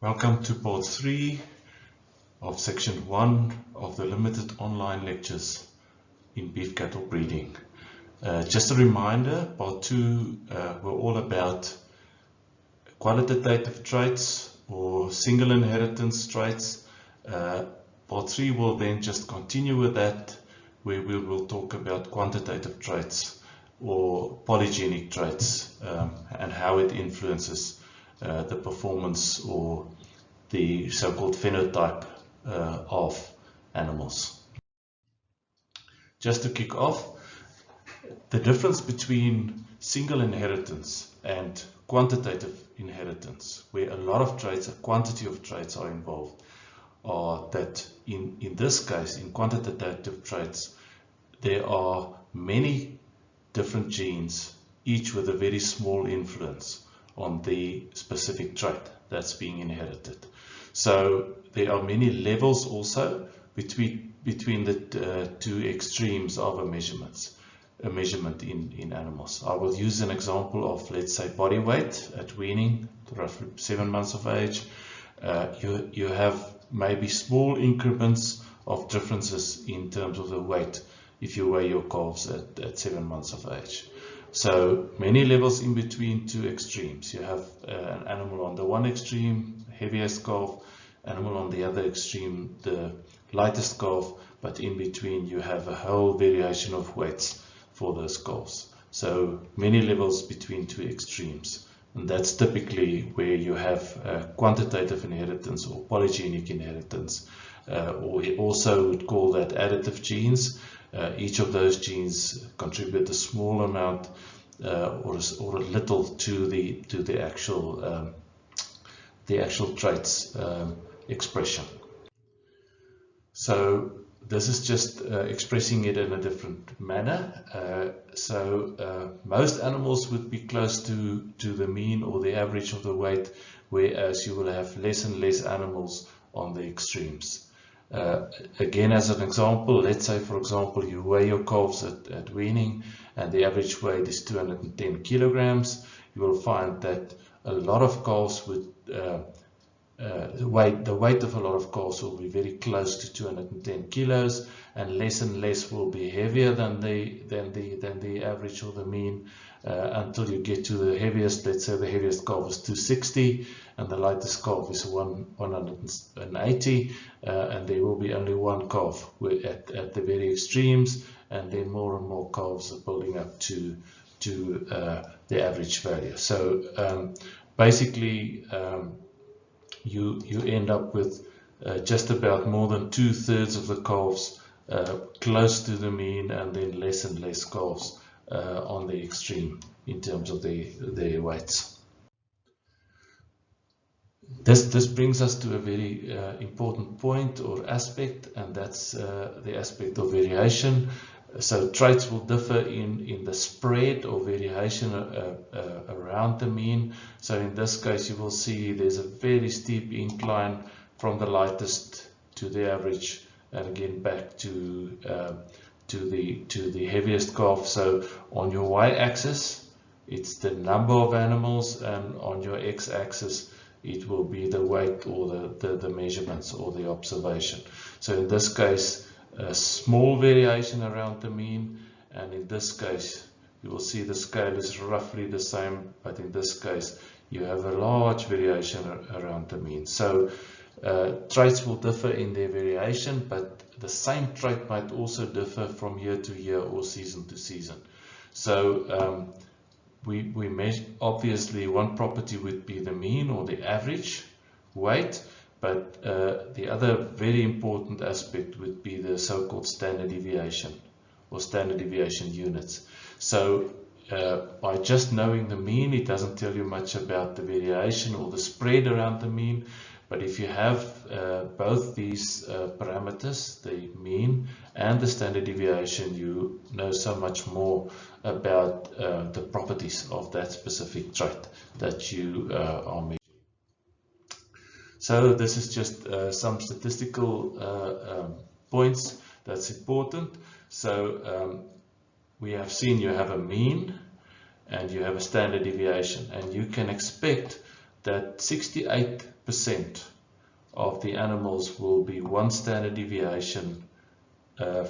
Welcome to part 3 of section 1 of the limited online lectures in beef cattle breeding. Just a reminder, part 2 were all about qualitative traits or single inheritance traits. Part 3 will then just continue with that, where we will talk about quantitative traits or polygenic traits and how it influences the performance or the so-called phenotype of animals. Just to kick off, the difference between single inheritance and quantitative inheritance, where a lot of traits, a quantity of traits are involved, are that in this case, in quantitative traits, there are many different genes, each with a very small influence on the specific trait that's being inherited. So there are many levels also between the two extremes of a measurement in animals. I will use an example of, let's say, body weight at weaning, roughly 7 months of age. You have maybe small increments of differences in terms of the weight if you weigh your calves at 7 months of age. So many levels in between two extremes. You have an animal on the one extreme, heaviest calf, animal on the other extreme, the lightest calf, but in between you have a whole variation of weights for those calves. So many levels between two extremes. And that's typically where you have quantitative inheritance or polygenic inheritance, or we also would call that additive genes. Each of those genes contribute a small amount or a little to the actual traits expression. So this is just expressing it in a different manner. Most animals would be close to the mean or the average of the weight, whereas you will have less and less animals on the extremes. Again, as an example, let's say, for example, you weigh your calves at weaning and the average weight is 210 kilograms. You will find that a lot of calves would the weight of a lot of calves will be very close to 210 kilos, and less will be heavier than the average or the mean, until you get to the heaviest. Let's say the heaviest calf is 260 and the lightest calf is 180, and there will be only one calf at the very extremes, and then more and more calves are building up to the average value. So basically you end up with just about more than 2/3 of the calves close to the mean, and then less and less calves on the extreme in terms of their weights. This brings us to a very important point or aspect, and that's the aspect of variation. So traits will differ in the spread or variation around the mean. So in this case, you will see there's a very steep incline from the lightest to the average, and again back to the heaviest calf. So on your y-axis, it's the number of animals, and on your x-axis, it will be the weight or the measurements or the observation. So in this case, a small variation around the mean, and in this case you will see the scale is roughly the same, but in this case you have a large variation around the mean. So traits will differ in their variation, but the same trait might also differ from year to year or season to season. So we measure, obviously one property would be the mean or the average weight, but the other very important aspect would be the so-called standard deviation or standard deviation units. So by just knowing the mean, it doesn't tell you much about the variation or the spread around the mean. But if you have both these parameters, the mean and the standard deviation, you know so much more about the properties of that specific trait that you are measuring. So this is just some statistical points that's important. So we have seen you have a mean and you have a standard deviation, and you can expect that 68% of the animals will be 1 standard deviation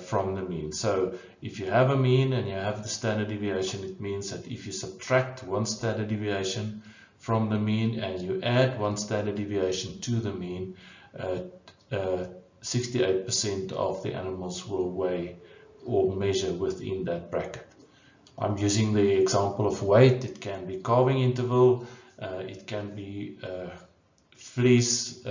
from the mean. So if you have a mean and you have the standard deviation, it means that if you subtract 1 standard deviation from the mean and you add 1 standard deviation to the mean, 68% of the animals will weigh or measure within that bracket. I'm using the example of weight. It can be calving interval, it can be fleece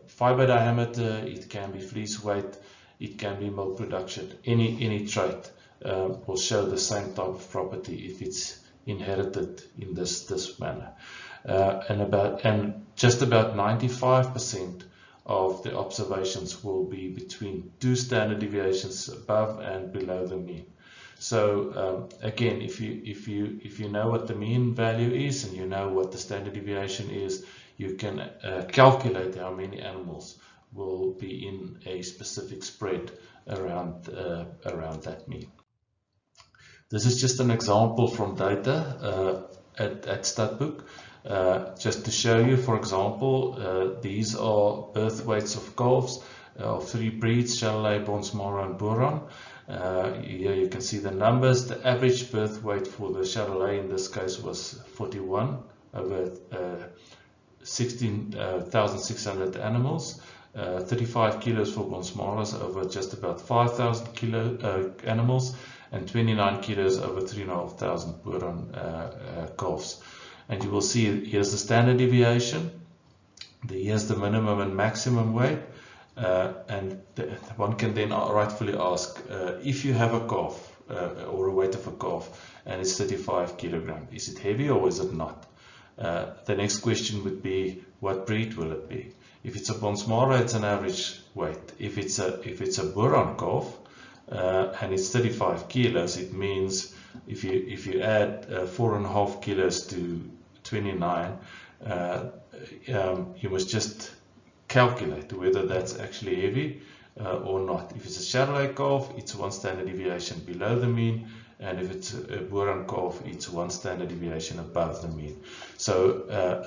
fiber diameter, it can be fleece weight, it can be milk production. Any trait will show the same type of property if it's inherited in this manner. And just about 95% of the observations will be between 2 standard deviations above and below the mean. So again, if you know what the mean value is and you know what the standard deviation is, you can calculate how many animals will be in a specific spread around that mean. This is just an example from data at Studbook. Just to show you, for example, these are birth weights of calves of 3 breeds, Charolais, Bonsmara and Boeron. Here you can see the numbers. The average birth weight for the Charolais in this case was 41 over 16,600 animals. 35 kilos for Bonsmaras over just about 5,000 kilo animals, and 29 kilos over 3,500 Boeron calves. And you will see here's the standard deviation, here's the minimum and maximum weight, and one can then rightfully ask, if you have a calf or a weight of a calf and it's 35 kilogram, is it heavy or is it not? The next question would be, what breed will it be? If it's a Bonsmara, it's an average weight. If it's a Boeron calf and it's 35 kilos, it means if you add 4.5 kilos to 29, you must just calculate whether that's actually heavy or not. If it's a Charolais calf, it's 1 standard deviation below the mean, and if it's a Boeron calf, it's 1 standard deviation above the mean. So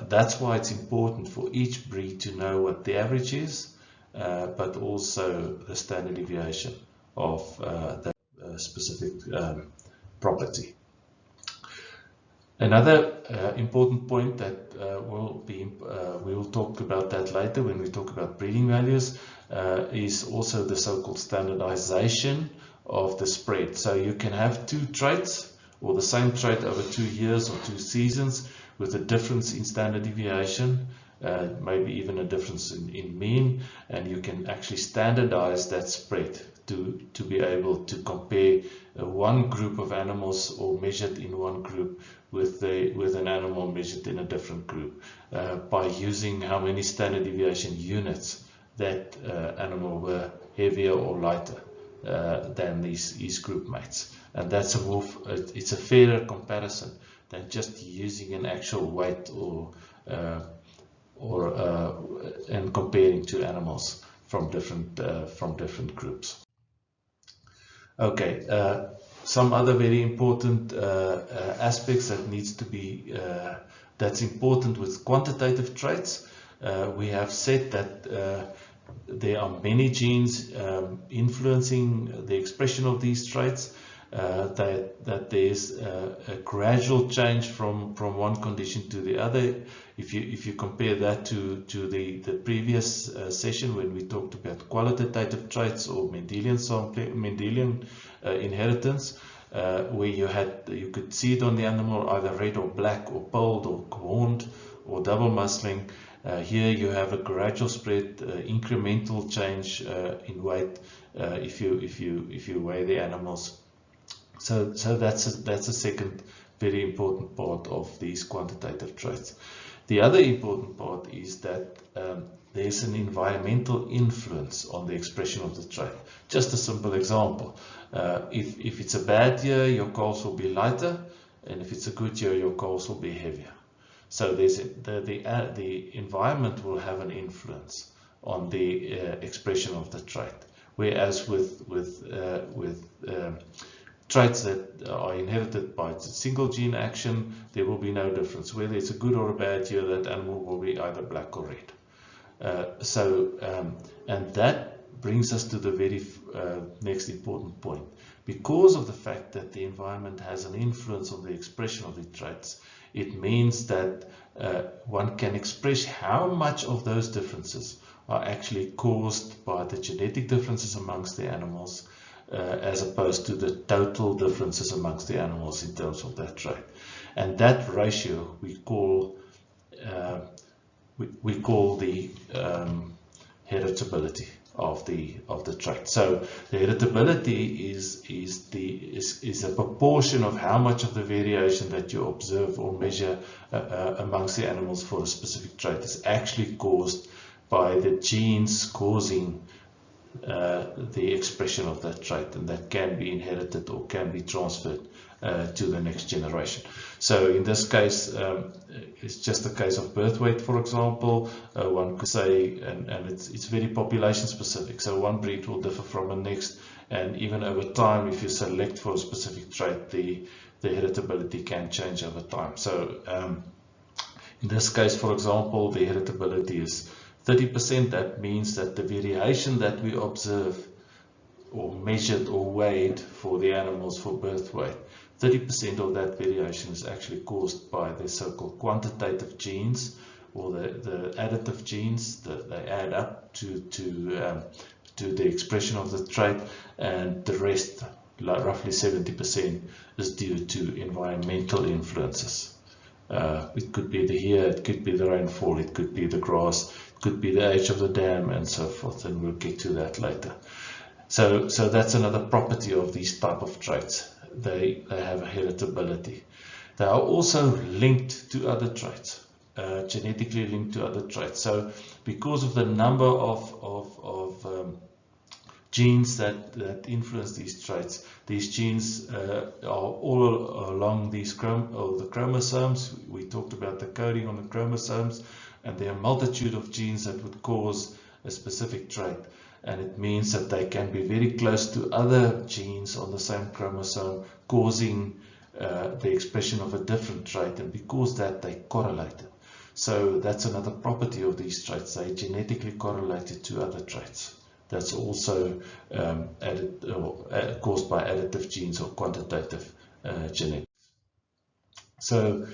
that's why it's important for each breed to know what the average is, but also the standard deviation of that specific property. Another important point that we will talk about that later when we talk about breeding values is also the so-called standardization of the spread. So you can have 2 traits or the same trait over 2 years or 2 seasons with a difference in standard deviation, maybe even a difference in mean, and you can actually standardize that spread to be able to compare one group of animals or measured in one group with an animal measured in a different group by using how many standard deviation units that animal were heavier or lighter than these group mates. And that's it's a fairer comparison than just using an actual weight and comparing 2 animals from different groups. Okay, some other very important aspects that needs to be that's important with quantitative traits. We have said that there are many genes influencing the expression of these traits. That there's a gradual change from one condition to the other. If you compare that to the previous session when we talked about qualitative traits or Mendelian inheritance, where you could see it on the animal either red or black or polled or horned or double muscling. Here you have a gradual spread, incremental change in weight if you weigh the animals. So that's a second very important part of these quantitative traits. The other important part is that there's an environmental influence on the expression of the trait. Just a simple example. If it's a bad year, your calves will be lighter, and if it's a good year, your calves will be heavier. So the environment will have an influence on the expression of the trait. Whereas with traits that are inherited by single gene action, there will be no difference. Whether it's a good or a bad year, that animal will be either black or red. And that brings us to the very next important point. Because of the fact that the environment has an influence on the expression of the traits, it means that one can express how much of those differences are actually caused by the genetic differences amongst the animals, as opposed to the total differences amongst the animals in terms of that trait. And that ratio we call the heritability of the trait. So the heritability is a proportion of how much of the variation that you observe or measure amongst the animals for a specific trait is actually caused by the genes causing the expression of that trait, and that can be inherited or can be transferred to the next generation. So in this case, it's just a case of birth weight, for example. One could say, and it's very population specific, so one breed will differ from the next, and even over time, if you select for a specific trait, the heritability can change over time. So in this case, for example, the heritability is 30%. That means that the variation that we observe or measured or weighed for the animals for birth weight, 30% of that variation is actually caused by the so-called quantitative genes, or the additive genes that they add up to the expression of the trait, and the rest, roughly 70%, is due to environmental influences. It could be the year, it could be the rainfall, it could be the grass, it could be the age of the dam, and so forth, and we'll get to that later. So that's another property of these type of traits. They have a heritability. They are also linked to other traits, genetically linked to other traits. So because of the number of genes that influence these traits, these genes are all along these the chromosomes. We talked about the coding on the chromosomes, and there are a multitude of genes that would cause a specific trait. And it means that they can be very close to other genes on the same chromosome, causing the expression of a different trait, and because that, they correlated. So that's another property of these traits. They genetically correlated to other traits. That's also caused by additive genes or quantitative genetics. So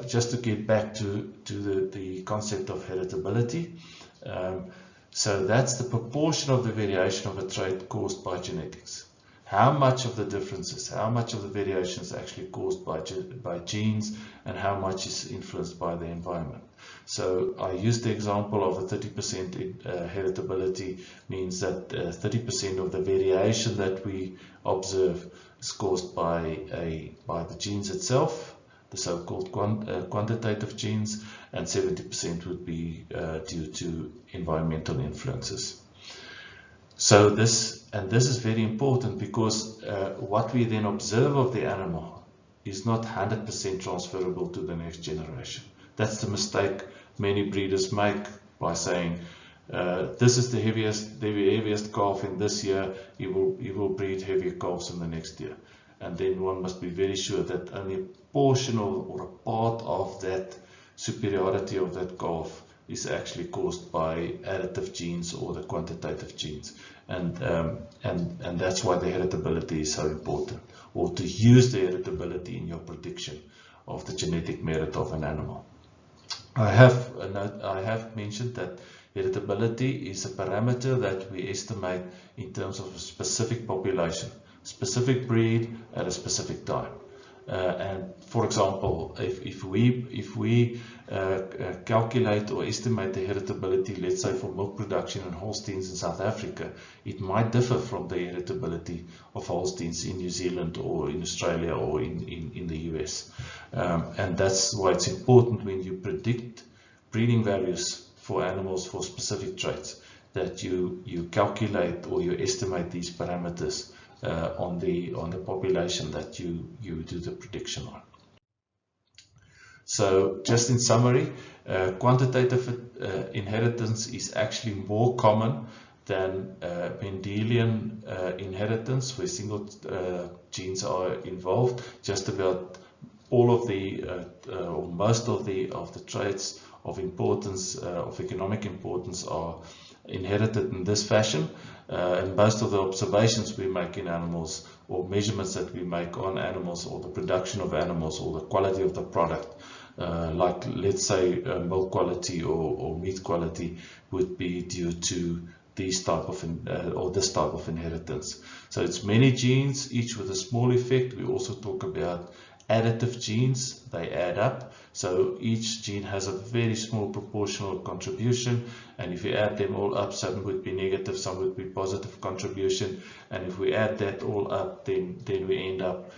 just to get back to the concept of heritability, so that's the proportion of the variation of a trait caused by genetics. How much of the differences, how much of the variation is actually caused by genes, and how much is influenced by the environment. So I used the example of a 30% heritability, means that 30% of the variation that we observe is caused by the genes itself, the so-called quantitative genes, and 70% would be due to environmental influences. So this is very important, because what we then observe of the animal is not 100% transferable to the next generation. That's the mistake many breeders make by saying, this is the heaviest calf in this year, you will breed heavier calves in the next year. And then one must be very sure that only a portion or a part of that superiority of that calf is actually caused by additive genes or the quantitative genes. And that's why the heritability is so important, or to use the heritability in your prediction of the genetic merit of an animal. I have mentioned that heritability is a parameter that we estimate in terms of a specific population, specific breed at a specific time. And for example, if we calculate or estimate the heritability, let's say for milk production in Holsteins in South Africa, it might differ from the heritability of Holsteins in New Zealand or in Australia or in the US. And that's why it's important when you predict breeding values for animals for specific traits, that you calculate or you estimate these parameters on the population that you do the prediction on. So just in summary, quantitative inheritance is actually more common than Mendelian inheritance, where single genes are involved. Just about all of the or most of the traits of importance, of economic importance, are inherited in this fashion, and most of the observations we make in animals, or measurements that we make on animals, or the production of animals, or the quality of the product, like let's say milk quality or meat quality, would be due to these type of or this type of inheritance. So it's many genes, each with a small effect. We also talk about additive genes. They add up, so each gene has a very small proportional contribution, and if you add them all up, some would be negative, some would be positive contribution, and if we add that all up, then we end up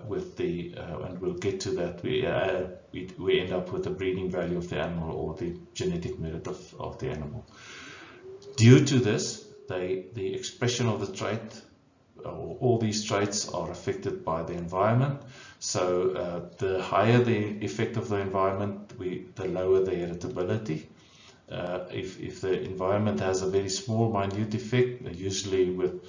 with the and we'll get to that, we end up with the breeding value of the animal, or the genetic merit of the animal. Due to this, the expression of the trait, all these traits, are affected by the environment. So the higher the effect of the environment, the lower the heritability. If the environment has a very small, minute effect, usually with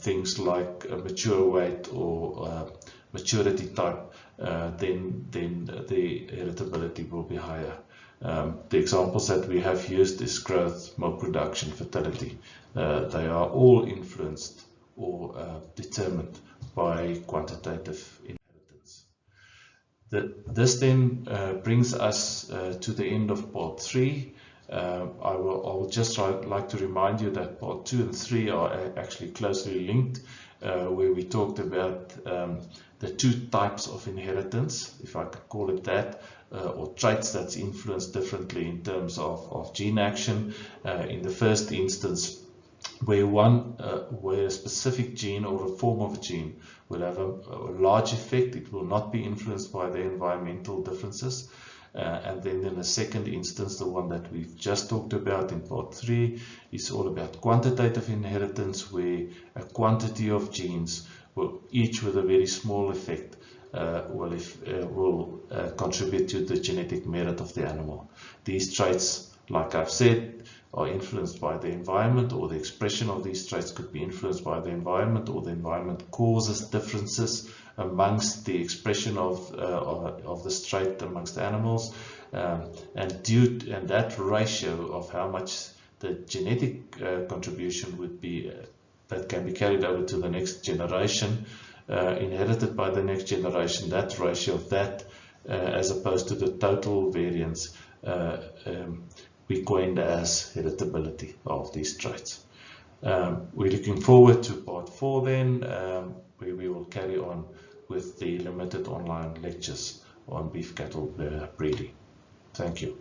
things like mature weight or maturity type, then the heritability will be higher. The examples that we have used is growth, milk production, fertility. They are all influenced or determined by quantitative inheritance. This then brings us to the end of part 3. I will just like to remind you that part 2 and 3 are actually closely linked, where we talked about the two types of inheritance, if I could call it that, or traits that's influenced differently in terms of gene action. In the first instance, where a specific gene or a form of a gene will have a large effect, it will not be influenced by the environmental differences. And then in the second instance, the one that we've just talked about in part 3, is all about quantitative inheritance, where a quantity of genes, each with a very small effect, will contribute to the genetic merit of the animal. These traits, like I've said, are influenced by the environment, or the expression of these traits could be influenced by the environment, or the environment causes differences amongst the expression of this trait amongst animals, and that ratio of how much the genetic contribution would be that can be carried over to the next generation, inherited by the next generation, that ratio of that, as opposed to the total variance, we coined as heritability of these traits. We're looking forward to part 4 then, where we will carry on with the limited online lectures on beef cattle breeding. Thank you.